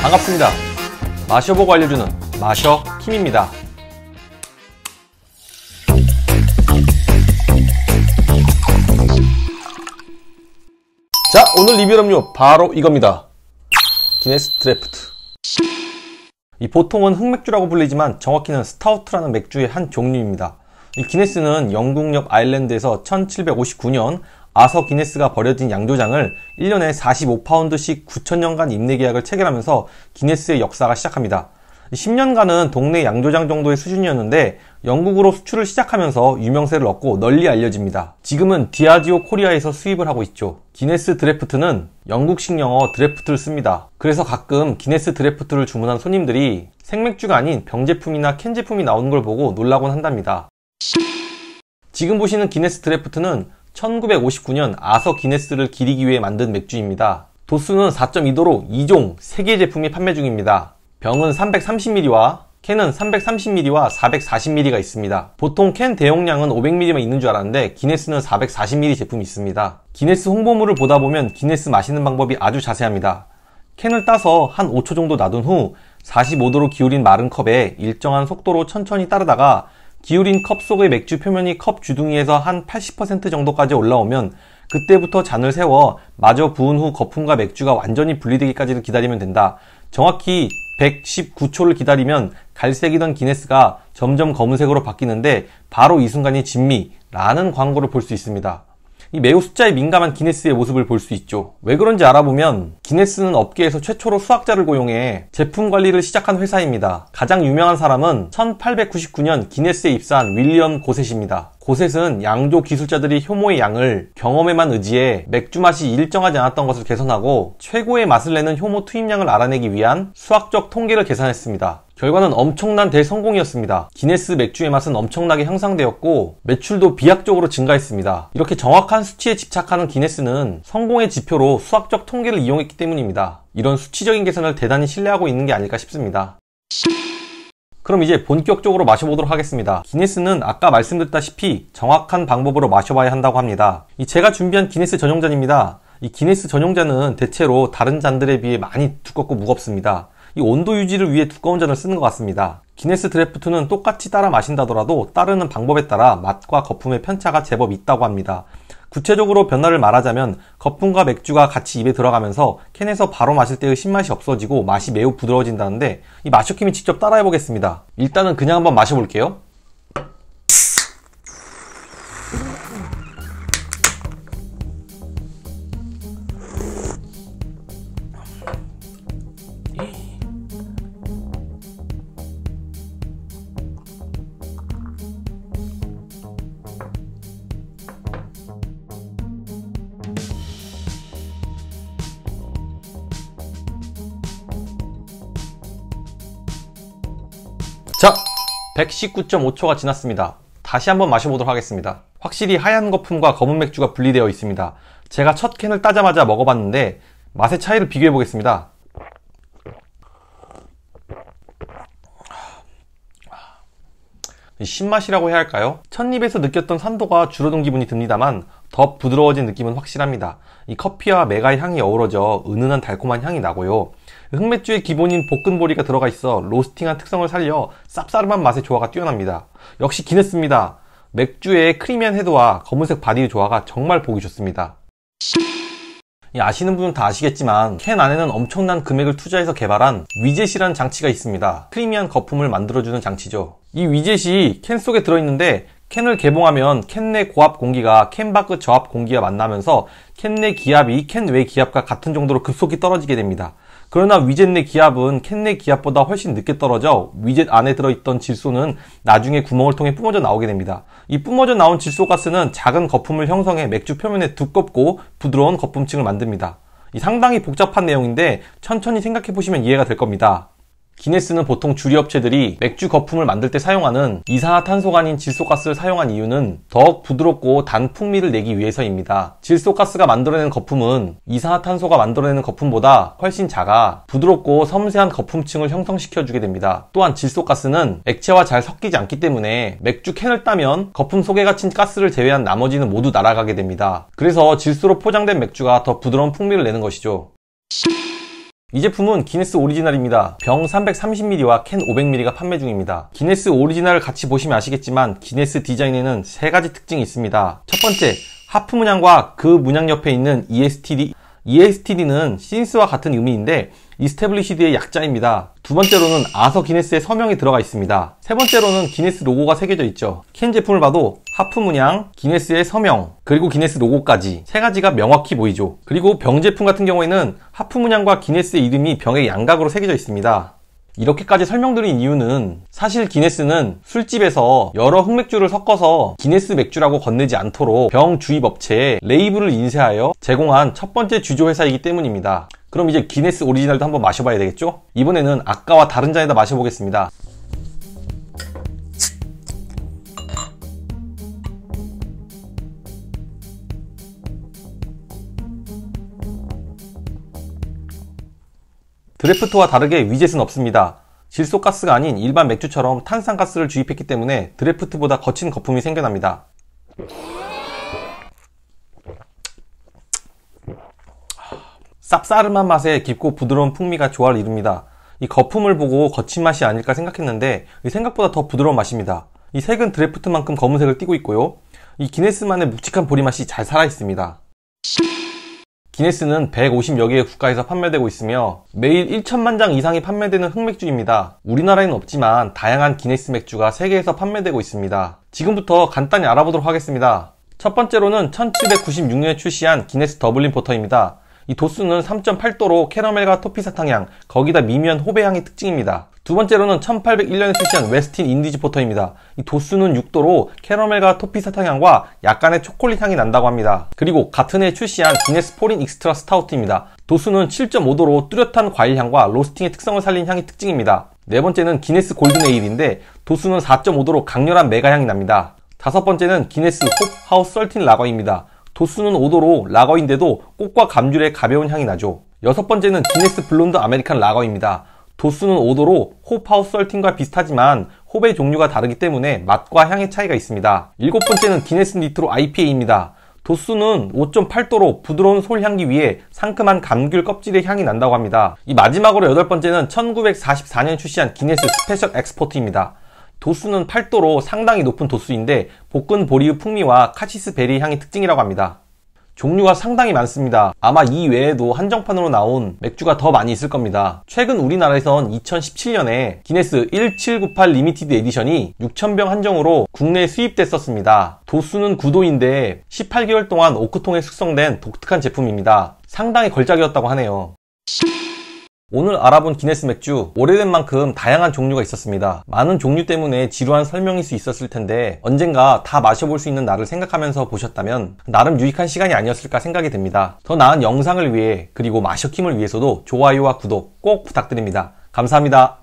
반갑습니다. 마셔보고 알려주는 마셔킴입니다. 자, 오늘 리뷰 음료 바로 이겁니다. 기네스 드래프트. 이 보통은 흑맥주라고 불리지만 정확히는 스타우트라는 맥주의 한 종류입니다. 이 기네스는 영국역 아일랜드에서 1759년 아서 기네스가 버려진 양조장을 1년에 45파운드씩 9,000년간 임대 계약을 체결하면서 기네스의 역사가 시작합니다. 10년간은 동네 양조장 정도의 수준이었는데 영국으로 수출을 시작하면서 유명세를 얻고 널리 알려집니다. 지금은 디아지오 코리아에서 수입을 하고 있죠. 기네스 드래프트는 영국식 영어 드래프트를 씁니다. 그래서 가끔 기네스 드래프트를 주문한 손님들이 생맥주가 아닌 병제품이나 캔 제품이 나오는 걸 보고 놀라곤 한답니다. 지금 보시는 기네스 드래프트는 1959년 아서 기네스를 기리기 위해 만든 맥주입니다. 도수는 4.2도로 2종 3개 제품이 판매 중입니다. 병은 330ml와 캔은 330ml와 440ml가 있습니다. 보통 캔 대용량은 500ml만 있는 줄 알았는데 기네스는 440ml 제품이 있습니다. 기네스 홍보물을 보다 보면 기네스 마시는 방법이 아주 자세합니다. 캔을 따서 한 5초 정도 놔둔 후 45도로 기울인 마른 컵에 일정한 속도로 천천히 따르다가 기울인 컵 속의 맥주 표면이 컵 주둥이에서 한 80% 정도까지 올라오면 그때부터 잔을 세워 마저 부은 후 거품과 맥주가 완전히 분리되기까지를 기다리면 된다. 정확히 119초를 기다리면 갈색이던 기네스가 점점 검은색으로 바뀌는데 바로 이 순간이 진미라는 광고를 볼 수 있습니다. 이 매우 숫자에 민감한 기네스의 모습을 볼 수 있죠. 왜 그런지 알아보면 기네스는 업계에서 최초로 수학자를 고용해 제품 관리를 시작한 회사입니다. 가장 유명한 사람은 1899년 기네스에 입사한 윌리엄 고셋입니다. 고셋은 양조 기술자들이 효모의 양을 경험에만 의지해 맥주 맛이 일정하지 않았던 것을 개선하고 최고의 맛을 내는 효모 투입량을 알아내기 위한 수학적 통계를 계산했습니다. 결과는 엄청난 대성공이었습니다. 기네스 맥주의 맛은 엄청나게 향상되었고 매출도 비약적으로 증가했습니다. 이렇게 정확한 수치에 집착하는 기네스는 성공의 지표로 수학적 통계를 이용했기 때문입니다. 이런 수치적인 계산을 대단히 신뢰하고 있는 게 아닐까 싶습니다. 그럼 이제 본격적으로 마셔보도록 하겠습니다. 기네스는 아까 말씀드렸다시피 정확한 방법으로 마셔봐야 한다고 합니다. 제가 준비한 기네스 전용잔입니다. 이 기네스 전용잔은 대체로 다른 잔들에 비해 많이 두껍고 무겁습니다. 이 온도 유지를 위해 두꺼운 잔을 쓰는 것 같습니다. 기네스 드래프트는 똑같이 따라 마신다더라도 따르는 방법에 따라 맛과 거품의 편차가 제법 있다고 합니다. 구체적으로 변화를 말하자면 거품과 맥주가 같이 입에 들어가면서 캔에서 바로 마실 때의 신맛이 없어지고 맛이 매우 부드러워진다는데 이 마셔킴이 직접 따라해 보겠습니다. 일단은 그냥 한번 마셔볼게요. 자, 119.5초가 지났습니다. 다시 한번 마셔보도록 하겠습니다. 확실히 하얀 거품과 검은 맥주가 분리되어 있습니다. 제가 첫 캔을 따자마자 먹어봤는데 맛의 차이를 비교해 보겠습니다. 신맛이라고 해야 할까요? 첫입에서 느꼈던 산도가 줄어든 기분이 듭니다만 더 부드러워진 느낌은 확실합니다. 이 커피와 메가의 향이 어우러져 은은한 달콤한 향이 나고요. 흑맥주의 기본인 볶은보리가 들어가 있어 로스팅한 특성을 살려 쌉싸름한 맛의 조화가 뛰어납니다. 역시 기네스입니다. 맥주의 크리미한 헤드와 검은색 바디의 조화가 정말 보기 좋습니다. 아시는 분은 다 아시겠지만 캔 안에는 엄청난 금액을 투자해서 개발한 위젯이라는 장치가 있습니다. 크리미한 거품을 만들어주는 장치죠. 이 위젯이 캔 속에 들어있는데 캔을 개봉하면 캔 내 고압 공기가 캔 밖의 저압 공기와 만나면서 캔 내 기압이 캔 외 기압과 같은 정도로 급속히 떨어지게 됩니다. 그러나 위젯 내 기압은 캔 내 기압보다 훨씬 늦게 떨어져 위젯 안에 들어있던 질소는 나중에 구멍을 통해 뿜어져 나오게 됩니다. 이 뿜어져 나온 질소가스는 작은 거품을 형성해 맥주 표면에 두껍고 부드러운 거품층을 만듭니다. 상당히 복잡한 내용인데 천천히 생각해보시면 이해가 될 겁니다. 기네스는 보통 주류업체들이 맥주 거품을 만들 때 사용하는 이산화탄소가 아닌 질소가스를 사용한 이유는 더욱 부드럽고 단 풍미를 내기 위해서입니다. 질소가스가 만들어내는 거품은 이산화탄소가 만들어내는 거품보다 훨씬 작아 부드럽고 섬세한 거품층을 형성시켜주게 됩니다. 또한 질소가스는 액체와 잘 섞이지 않기 때문에 맥주 캔을 따면 거품 속에 갇힌 가스를 제외한 나머지는 모두 날아가게 됩니다. 그래서 질소로 포장된 맥주가 더 부드러운 풍미를 내는 것이죠. 이 제품은 기네스 오리지널입니다. 병 330ml와 캔 500ml가 판매 중입니다. 기네스 오리지널을 같이 보시면 아시겠지만 기네스 디자인에는 3가지 특징이 있습니다. 첫 번째, 하프 문양과 그 문양 옆에 있는 ESTD는 신스와 같은 의미인데 이스태블리시드의 약자입니다. 두 번째로는 아서 기네스의 서명이 들어가 있습니다. 세 번째로는 기네스 로고가 새겨져 있죠. 캔 제품을 봐도 하프 문양, 기네스의 서명, 그리고 기네스 로고까지 3가지가 명확히 보이죠. 그리고 병 제품 같은 경우에는 하프 문양과 기네스의 이름이 병의 양각으로 새겨져 있습니다. 이렇게까지 설명드린 이유는 사실 기네스는 술집에서 여러 흑맥주를 섞어서 기네스 맥주라고 건네지 않도록 병 주입업체에 레이블을 인쇄하여 제공한 첫 번째 주조 회사이기 때문입니다. 그럼 이제 기네스 오리지널도 한번 마셔봐야 되겠죠? 이번에는 아까와 다른 잔에다 마셔보겠습니다. 드래프트와 다르게 위젯은 없습니다. 질소가스가 아닌 일반 맥주처럼 탄산가스를 주입했기 때문에 드래프트보다 거친 거품이 생겨납니다. 쌉싸름한 맛에 깊고 부드러운 풍미가 조화를 이룹니다. 이 거품을 보고 거친 맛이 아닐까 생각했는데 생각보다 더 부드러운 맛입니다. 이 색은 드래프트만큼 검은색을 띠고 있고요. 이 기네스만의 묵직한 보리맛이 잘 살아있습니다. 기네스는 150여 개의 국가에서 판매되고 있으며 매일 1천만 장 이상이 판매되는 흑맥주입니다. 우리나라에는 없지만 다양한 기네스 맥주가 세계에서 판매되고 있습니다. 지금부터 간단히 알아보도록 하겠습니다. 첫 번째로는 1796년에 출시한 기네스 더블린 포터입니다. 이 도수는 3.8도로 캐러멜과 토피 사탕향, 거기다 미미한 호배향이 특징입니다. 두 번째로는 1801년에 출시한 웨스틴 인디즈 포터입니다. 이 도수는 6도로 캐러멜과 토피 사탕향과 약간의 초콜릿 향이 난다고 합니다. 그리고 같은 해에 출시한 기네스 포린 익스트라 스타우트입니다. 도수는 7.5도로 뚜렷한 과일향과 로스팅의 특성을 살린 향이 특징입니다. 네 번째는 기네스 골든 에일인데 도수는 4.5도로 강렬한 메가향이 납니다. 다섯 번째는 기네스 홉 하우스 썰틴 라거입니다. 도수는 5도로 라거인데도 꽃과 감귤의 가벼운 향이 나죠. 여섯 번째는 기네스 블론드 아메리칸 라거입니다. 도수는 5도로 홉 하우스 썰틴과 비슷하지만 홉의 종류가 다르기 때문에 맛과 향의 차이가 있습니다. 일곱 번째는 기네스 니트로 IPA입니다. 도수는 5.8도로 부드러운 솔향기 위에 상큼한 감귤 껍질의 향이 난다고 합니다. 이 마지막으로 여덟 번째는 1944년에 출시한 기네스 스페셜 엑스포트입니다. 도수는 8도로 상당히 높은 도수인데 볶은 보리의 풍미와 카시스 베리 향이 특징이라고 합니다. 종류가 상당히 많습니다. 아마 이 외에도 한정판으로 나온 맥주가 더 많이 있을 겁니다. 최근 우리나라에선 2017년에 기네스 1798 리미티드 에디션이 6,000병 한정으로 국내에 수입됐었습니다. 도수는 9도인데 18개월 동안 오크통에 숙성된 독특한 제품입니다. 상당히 걸작이었다고 하네요. 오늘 알아본 기네스 맥주, 오래된 만큼 다양한 종류가 있었습니다. 많은 종류 때문에 지루한 설명일 수 있었을 텐데 언젠가 다 마셔볼 수 있는 날을 생각하면서 보셨다면 나름 유익한 시간이 아니었을까 생각이 듭니다. 더 나은 영상을 위해 그리고 마셔킴을 위해서도 좋아요와 구독 꼭 부탁드립니다. 감사합니다.